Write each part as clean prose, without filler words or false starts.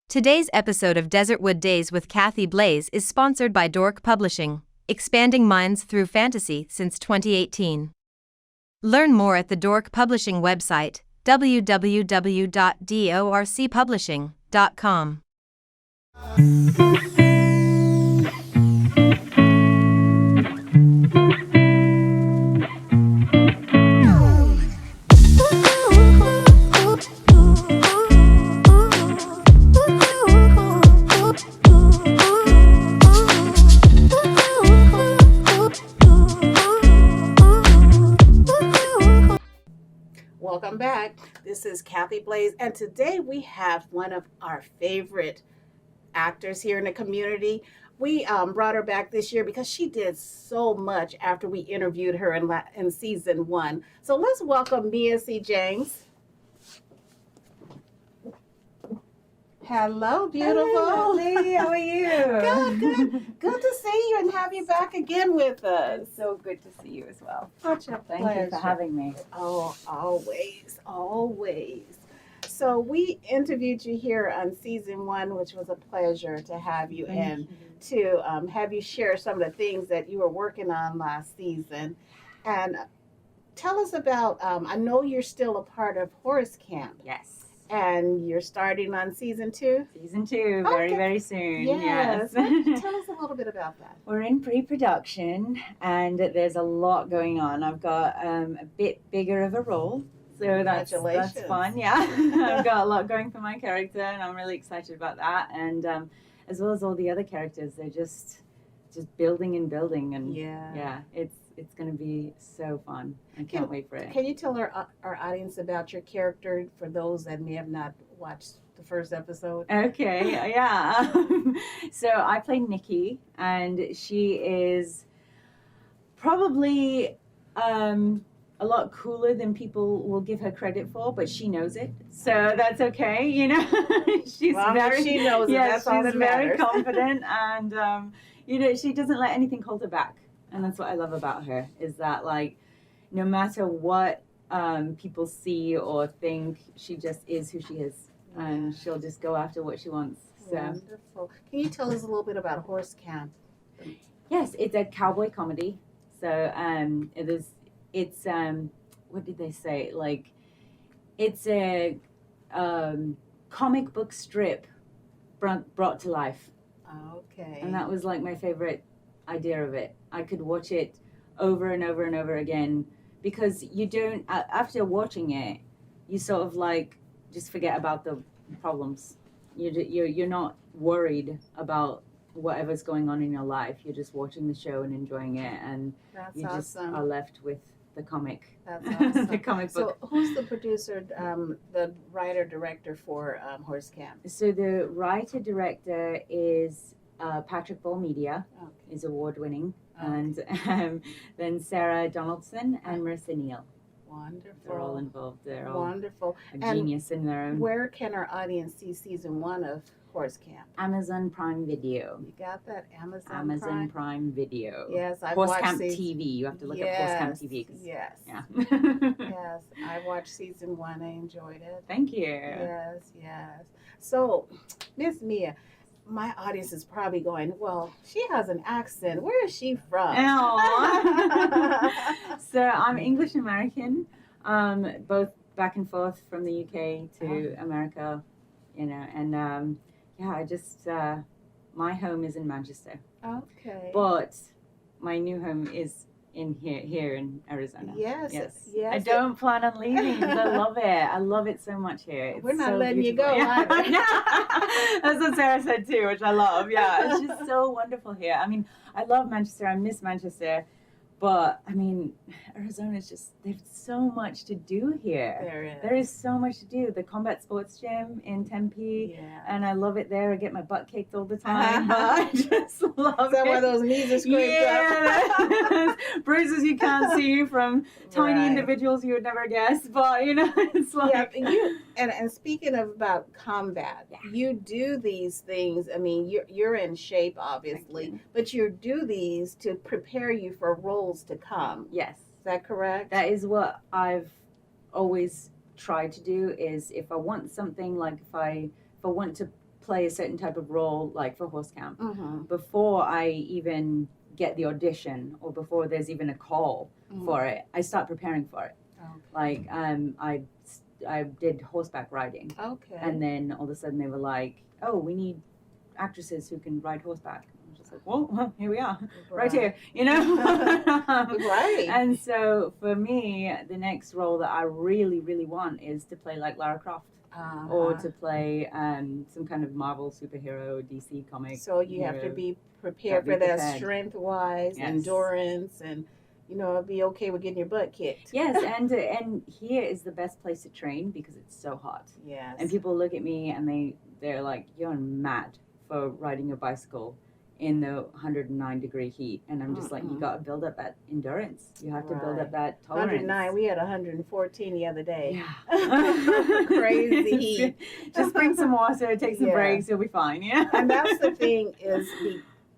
Today's episode of Desertwood Days with Kathy Blaze is sponsored by Dork Publishing, expanding minds through fantasy since 2018. Learn more at the Dork Publishing website, www.dorcpublishing.com. Welcome back. This is Kathy Blaze, and today we have one of our favorite actors here in the community. We brought her back this year because she did so much after we interviewed her in season 1. So let's welcome Mia C. James. Hello, beautiful. Hello, lovely. How are you? Good to see you and have you back again with us. So good to see you as well. Such a Thank pleasure. you for having me. Oh, always. So we interviewed you here on season 1, which was a pleasure to have you and to have you share some of the things that you were working on last season. And tell us about, I know you're still a part of Horse Camp. Yes. And you're starting on season 2? Season 2, very, very soon. Yes. Yes. Tell us a little bit about that. We're in pre-production and there's a lot going on. I've got a bit bigger of a role. So that's fun, yeah. I've got a lot going for my character and I'm really excited about that. And as well as all the other characters, they're just building and building. And yeah, it's going to be so fun. I can't wait for it. Can you tell our audience about your character for those that may have not watched the first episode? Okay, yeah. So I play Nikki, and she is probably a lot cooler than people will give her credit for, but she knows it. So that's okay, you know. She knows it. That's all that matters. Very confident, and you know, she doesn't let anything hold her back. And that's what I love about her, is that, like, no matter what people see or think, she just is who she is. And she'll just go after what she wants. So. Wonderful. Can you tell us a little bit about Horse Camp? Yes, it's a cowboy comedy. So it's what did they say? Like, it's a comic book strip brought to life. Okay. And that was like my favorite idea of it. I could watch it over and over and over again, because you don't, after watching it, you sort of like just forget about the problems. You're not worried about whatever's going on in your life. You're just watching the show and enjoying it, and That's you just awesome. are left with the comic. That's awesome. The comic book. So who's the producer, the writer, director for Horse Camp? So the writer director is Patrick Ball Media, is award winning, and then Sarah Donaldson and Marissa Neal. Wonderful. They're all involved. They're all wonderful. a genius in their own. Where can our audience see season 1 of Horse Camp? Amazon Prime Video. You got that? Amazon Prime Video. Yes, I've Horse watched Camp TV. You have to look up Horse Camp TV. Yes. Yeah. Yes, I watched season 1. I enjoyed it. Thank you. Yes. So, Miss Mia, my audience is probably going, well, she has an accent. Where is she from? So I'm English American, both back and forth from the UK to America, you know, and I just, my home is in Manchester. Okay. But my new home is here in Arizona. Yes. I don't plan on leaving because I love it. I love it so much here. It's We're not so letting beautiful. you go either. That's what Sarah said too, which I love. Yeah, it's just so wonderful here. I mean, I love Manchester. I miss Manchester. But, I mean, Arizona's just, there's so much to do here. There is so much to do. The Combat Sports Gym in Tempe, and I love it there. I get my butt kicked all the time, but I just love it. Some of those knees are scraped up. Bruises you can't see from tiny individuals you would never guess, but, you know, it's like... And speaking of about combat, you do these things. I mean, you're in shape, obviously, but you do these to prepare you for roles to come. Yes. Is that correct? That is what I've always tried to do, is if I want something, like if I want to play a certain type of role, like for horse camp, Mm-hmm. before I even get the audition or before there's even a call for it, I start preparing for it. Okay. Like I did horseback riding, Okay. and then all of a sudden they were like, "Oh, we need actresses who can ride horseback." I was just like, "Well, here we are, right here," you know. Right. And so for me, the next role that I really, really want is to play like Lara Croft. Or to play some kind of Marvel superhero, DC comic. So you have to hero. be prepared Gotta for be that prepared. strength-wise, Yes. endurance, and be okay with getting your butt kicked. Yes, and here is the best place to train because it's so hot. Yes. And people look at me and they're like, "You're mad for riding a bicycle in the 109-degree heat." And I'm just like, you got to build up that endurance. You have to build up that tolerance. 109. We had 114 the other day. Yeah. Crazy heat. Just bring some water, take some breaks, you'll be fine. Yeah. And that's the thing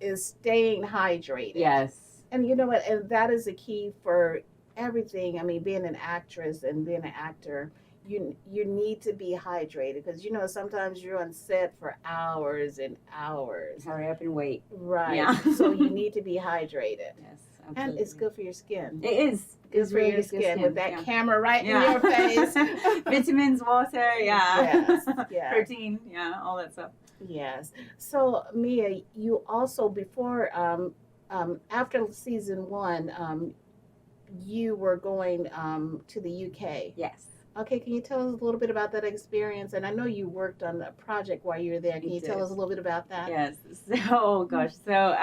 is staying hydrated. Yes. And you know what? And that is a key for everything. I mean, being an actress and being an actor, you need to be hydrated because sometimes you're on set for hours and hours. Hurry up and wait. Right. Yeah. So you need to be hydrated. Yes. Absolutely. And it's good for your skin. It is. Good It's for really your good for skin with that yeah. camera right in your face. Vitamins, water, yeah. Yes, yes. Protein, yeah, all that stuff. Yes. So Mia, you also before after season 1, you were going to the UK. Yes. Okay, can you tell us a little bit about that experience? And I know you worked on a project while you were there. Can you tell us a little bit about that? Yes. So, oh gosh. So,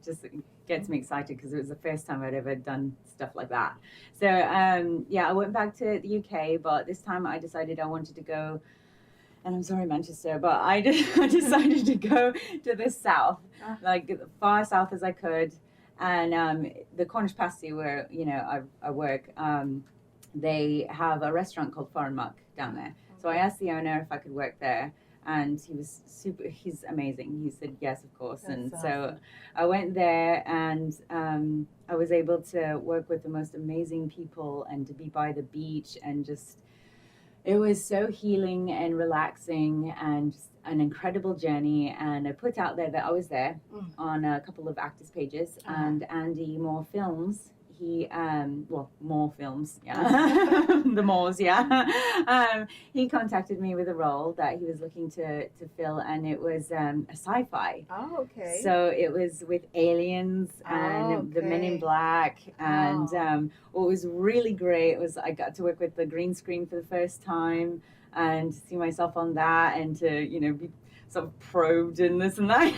just gets me excited because it was the first time I'd ever done stuff like that. So, yeah, I went back to the UK, but this time I decided I wanted to go. And I'm sorry, Manchester, but I decided to go to the south, like far south as I could. And the Cornish pasty, where I work, they have a restaurant called Foreign Muck down there. So I asked the owner if I could work there, and he's amazing. He said yes, of course. That's So awesome. I went there, and I was able to work with the most amazing people and to be by the beach, and just it was so healing and relaxing and just an incredible journey. And I put out there that I was there on a couple of Actors pages, and Andy Moore Films. He more films, yeah. The Moores, yeah. He contacted me with a role that he was looking to fill, and it was a sci-fi. Oh, okay. So it was with aliens and the Men in Black, and what was really great was I got to work with the green screen for the first time and see myself on that, and to be sort of probed and this and that,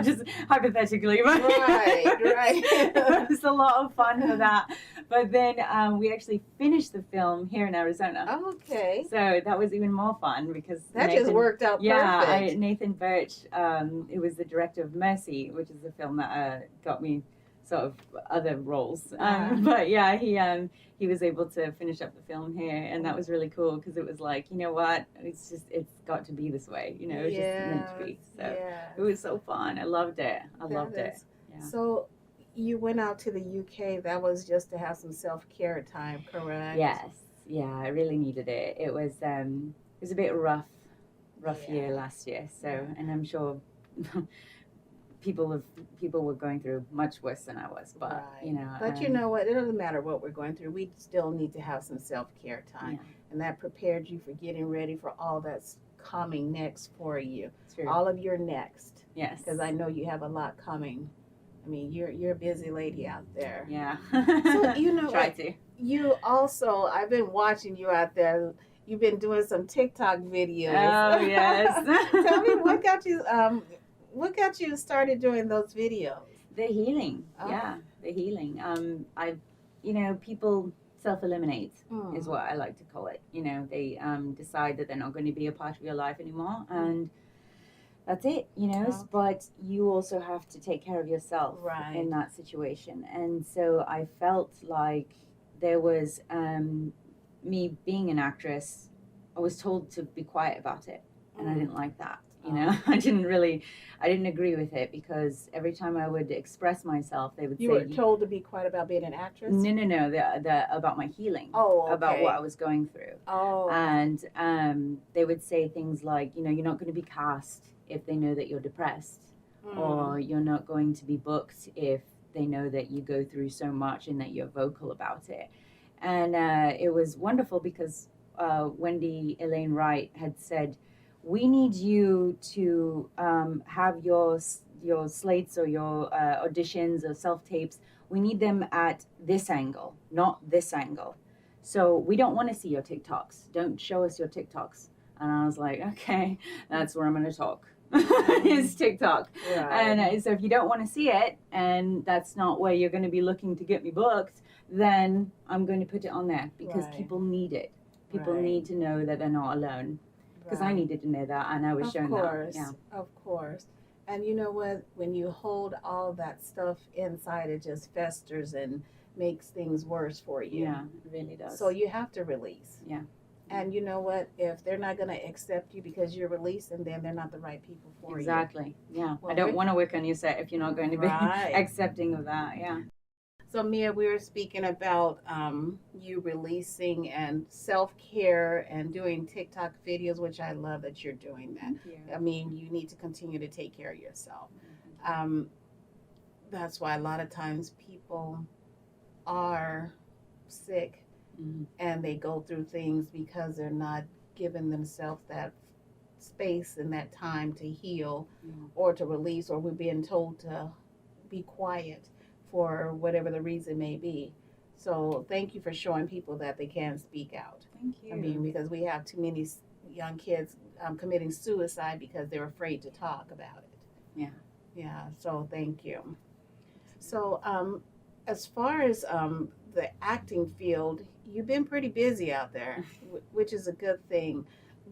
just hypothetically. But right. It was a lot of fun for that. But then we actually finished the film here in Arizona. Okay. So that was even more fun because that just worked out perfect. Nathan Birch, who was the director of Mercy, which is the film that got me sort of other roles. But yeah, he was able to finish up the film here, and that was really cool because it was like, you know what, it's got to be this way, it's just meant to be. So it was so fun. I loved it. I loved it. Yeah. So you went out to the UK. That was just to have some self-care time, correct? Yes. Yeah, I really needed it. It was a bit rough year last year. So, and I'm sure people were going through much worse than I was, but But you know what? It doesn't matter what we're going through. We still need to have some self-care time, and that prepared you for getting ready for all that's coming next for you. True. All of your next. Yes. Because I know you have a lot coming. I mean, you're a busy lady out there. Yeah. So Try to. You also, I've been watching you out there. You've been doing some TikTok videos. Oh yes. Tell me what got you started doing those videos? The healing. Yeah, the healing. People self-eliminate is what I like to call it. They decide that they're not going to be a part of your life anymore, and that's it. But you also have to take care of yourself in that situation. And so I felt like there was me being an actress. I was told to be quiet about it, and I didn't like that. I didn't agree with it because every time I would express myself, they would say, "You were told to be quiet about being an actress." No, about my healing. Oh, okay. About what I was going through. Oh. And they would say things like, you're not going to be cast if they know that you're depressed, or you're not going to be booked if they know that you go through so much and that you're vocal about it. And it was wonderful because Wendy Elaine Wright had said, we need you to have your slates or your auditions or self-tapes, we need them at this angle, not this angle. So we don't want to see your TikToks. Don't show us your TikToks. And I was like, okay, that's where I'm going to talk. Is TikTok. Right. And so if you don't want to see it, and that's not where you're going to be looking to get me booked, then I'm going to put it on there because people need it. People need to know that they're not alone. Because I needed to know that, and I was shown that. Yeah. Of course. And you know what? When you hold all that stuff inside, it just festers and makes things worse for you. Yeah, it really does. So you have to release. Yeah. And you know what? If they're not going to accept you because you're releasing, then they're not the right people for you. Exactly. Yeah. Well, I don't want to work on your set if you're not going to be accepting of that. Yeah. So Mia, we were speaking about you releasing and self-care and doing TikTok videos, which I love that you're doing that. Thank you. I mean, you need to continue to take care of yourself. That's why a lot of times people are sick and they go through things because they're not giving themselves that space and that time to heal or to release, or we're being told to be quiet for whatever the reason may be. So thank you for showing people that they can speak out. Thank you. I mean, because we have too many young kids committing suicide because they're afraid to talk about it. Yeah. Yeah, so thank you. So as far as the acting field, you've been pretty busy out there, which is a good thing.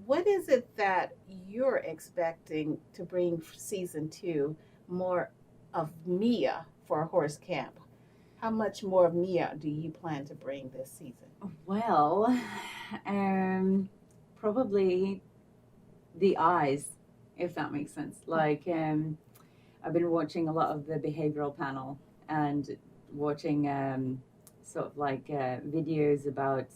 What is it that you're expecting to bring season 2 more of Mia for Horse Camp? How much more of Mia do you plan to bring this season? Well, probably the eyes, if that makes sense. Like, I've been watching a lot of the behavioral panel and watching sort of like videos about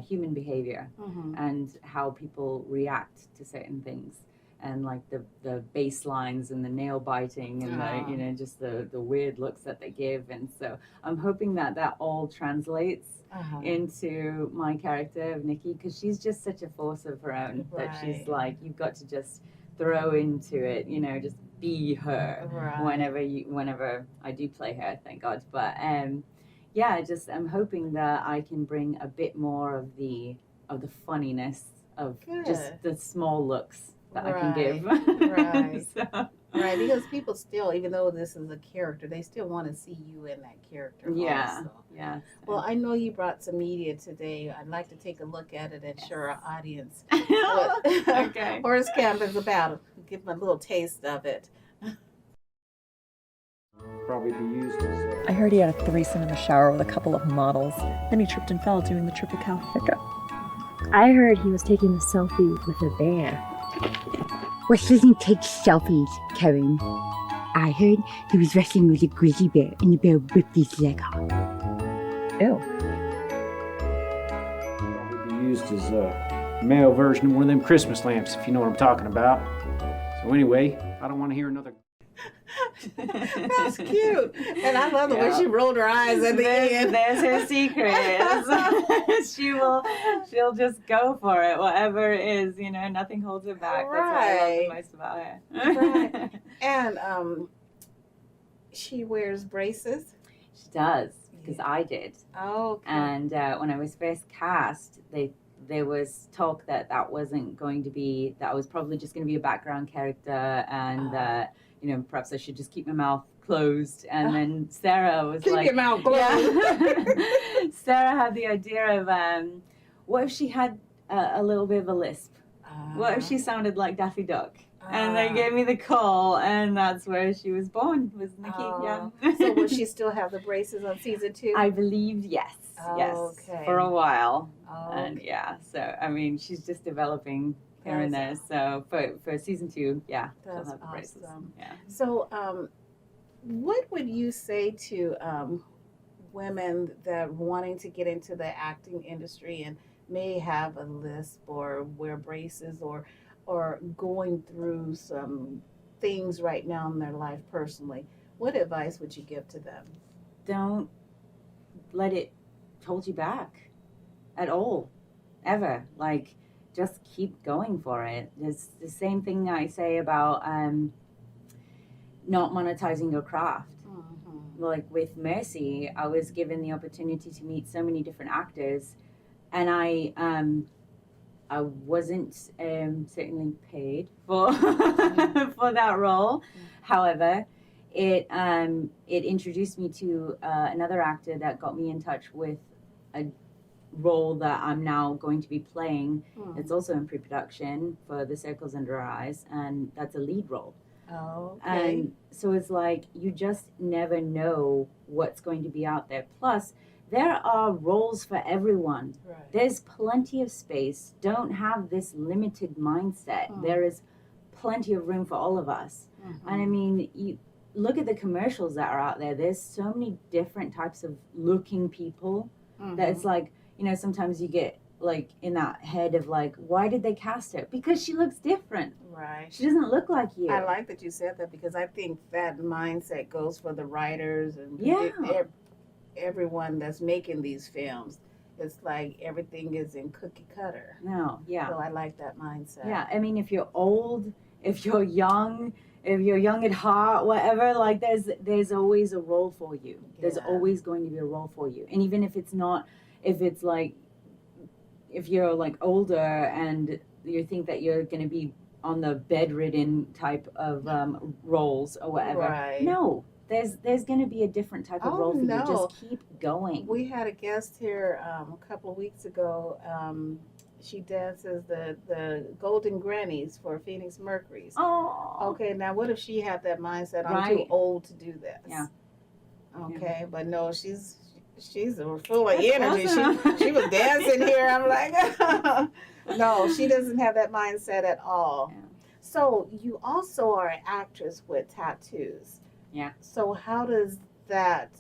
human behavior and how people react to certain things. And like the baselines and the nail biting and the, you know, just the weird looks that they give. And so I'm hoping that all translates into my character of Nikki, because she's just such a force of her own that she's like, you've got to just throw into it, you know, just be her whenever I do play her, thank God. But yeah, just I'm hoping that I can bring a bit more of the funniness of just the small looks that I can give. Right, because people still, even though this is a character, they still want to see you in that character. Yeah, also. yeah. Well, I know you brought some media today. I'd like to take a look at it and show our audience what Horse Camp is about. Give them a little taste of it. Probably be used as I heard he had a threesome in the shower with a couple of models. Then he tripped and fell doing the triple California. I heard he was taking a selfie with a bear. Wes doesn't take selfies, Karen. I heard he was wrestling with a grizzly bear and the bear ripped his leg off. Ew. probably be used as a male version of one of them Christmas lamps, if you know what I'm talking about. So anyway, I don't want to hear another. That's cute. And I love the way she rolled her eyes at the end. There's her secret. She'll just go for it, whatever it is, you know, nothing holds her back. That's what I love the most about her. And she wears braces. She does, because I did. Oh, okay. And when I was first cast, there was talk that wasn't going to be, that I was probably just going to be a background character, and you know, perhaps I should just keep my mouth closed. And then Sarah was keep like, your mouth closed. Yeah. Sarah had the idea of, what if she had a little bit of a lisp? What if she sounded like Daffy Duck? And they gave me the call, and that's where she was born, was Nikki. Yeah. So will she still have the braces on season 2? I believe yes. Yes. For a while. And yeah, so I mean, she's just developing here and there. So for season 2, yeah, she'll have the braces. Yeah. So what would you say to women that wanting to get into the acting industry and may have a lisp or wear braces, or or going through some things right now in their life personally, what advice would you give to them? Don't let it hold you back at all, ever. Like, just keep going for it. It's the same thing I say about not monetizing your craft. Like with Mercy, I was given the opportunity to meet so many different actors, and I wasn't certainly paid for for that role. However, it introduced me to another actor that got me in touch with a role that I'm now going to be playing. It's also in pre-production for The Circles Under Our Eyes, and that's a lead role. Oh, okay. And so it's like you just never know what's going to be out there. Plus, there are roles for everyone. Right. There's plenty of space. Don't have this limited mindset. There is plenty of room for all of us. And I mean, you look at the commercials that are out there. There's so many different types of looking people that it's like, you know, sometimes you get like in that head of like, why did they cast her? Because she looks different. Right. She doesn't look like you. I like that you said that, because I think that mindset goes for the writers and everyone that's making these films. It's like everything is in cookie cutter. No, yeah. So I like that mindset. Yeah, I mean, if you're old, if you're young at heart, whatever, like there's always a role for you. There's always going to be a role for you. And even if it's not, if it's like, if you're like older and you think that you're going to be on the bedridden type of roles or whatever, Right. no, there's going to be a different type of role for you. Just keep going. We had a guest here a couple of weeks ago. She dances the Golden Grannies for Phoenix Mercury's. Oh. Okay, now what if she had that mindset? I'm too Right. old to do this. Yeah. Okay, but no, she's full of That's energy. awesome. She was dancing here. I'm like, no, she doesn't have that mindset at all. Yeah. So you also are an actress with tattoos. Yeah. So how does that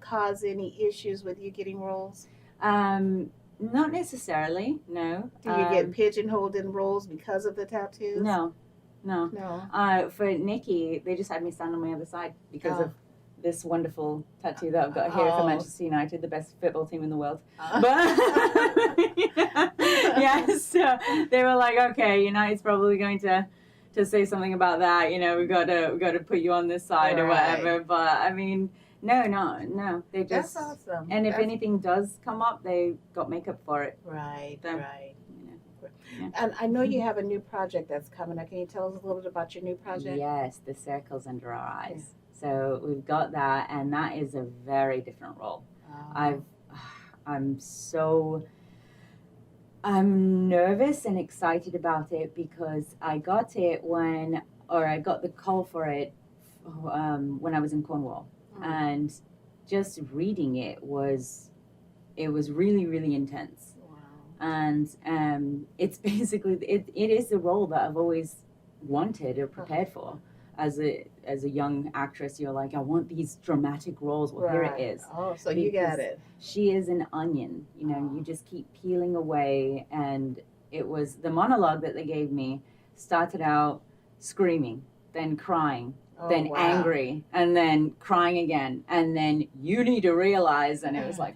cause any issues with you getting roles? Not necessarily, no. Do you get pigeonholed in roles because of the tattoos? No. No. For Nikki, they just had me stand on my other side because of this wonderful tattoo that I've got here for Manchester United, the best football team in the world. But yeah, so they were like, okay, United's probably going to say something about that. You know, we've got to put you on this side or whatever. But I mean, no. They just. That's awesome. And if anything does come up, they got makeup for it. Right, So, right. You know, yeah. And I know you have a new project that's coming up. Can you tell us a little bit about your new project? Yes, The Circles Under Our Eyes. So we've got that, and that is a very different role. I'm nervous and excited about it because I got the call for it when I was in Cornwall, and just reading it was really, really intense. Wow. And it's basically it is the role that I've always wanted or prepared for. As a young actress, you're like, I want these dramatic roles. Well, here it is. Oh, so you got it. She is an onion, you know, you just keep peeling away. And it was the monologue that they gave me started out screaming, then crying, then angry, and then crying again. And then you need to realize, and it was like,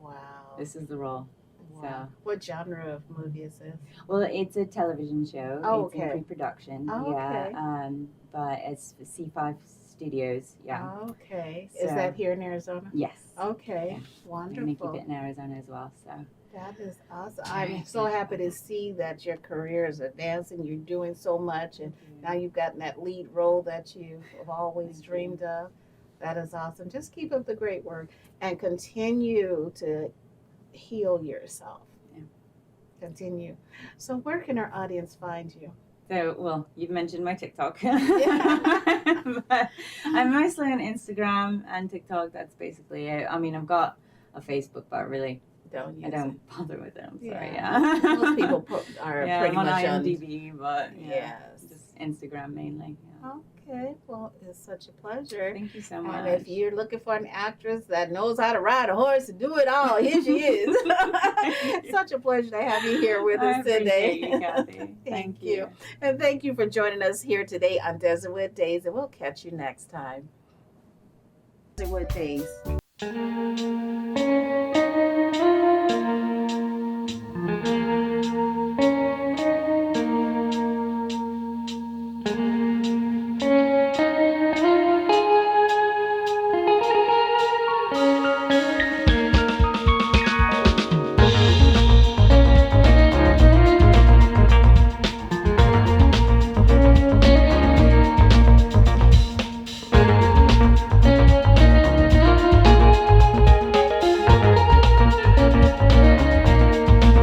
wow, this is the role. Wow. So, what genre of movie is this? well, it's a television show. Oh, it's in okay. pre-production. Oh, yeah. okay. But it's for C5 Studios. Yeah. Okay. Is So- that here in Arizona? Yes. Okay. Yeah. I'm gonna keep Wonderful. it in Arizona as well. So. That is awesome. I'm so happy to see that your career is advancing. You're doing so much, and now you've gotten that lead role that you've always Thank you. dreamed of. That is awesome. Just keep up the great work and continue to heal yourself. Yeah. Continue. So where can our audience find you? So, well, you've mentioned my TikTok. Yeah. But I'm mostly on Instagram and TikTok. That's basically it. I mean, I've got a Facebook, but really, Don't use I don't bother with it. I'm sorry. Yeah. Yeah. Most people are yeah, pretty I'm on much IMDb, but yeah. Yes. Just, Instagram mainly. Yeah. Okay, well, it's such a pleasure. Thank you so much. And if you're looking for an actress that knows how to ride a horse and do it all, here she is. Such a pleasure to have you here with us today. You, Kathy. Thank you. And thank you for joining us here today on Desertwood Days, and we'll catch you next time. Desertwood Days.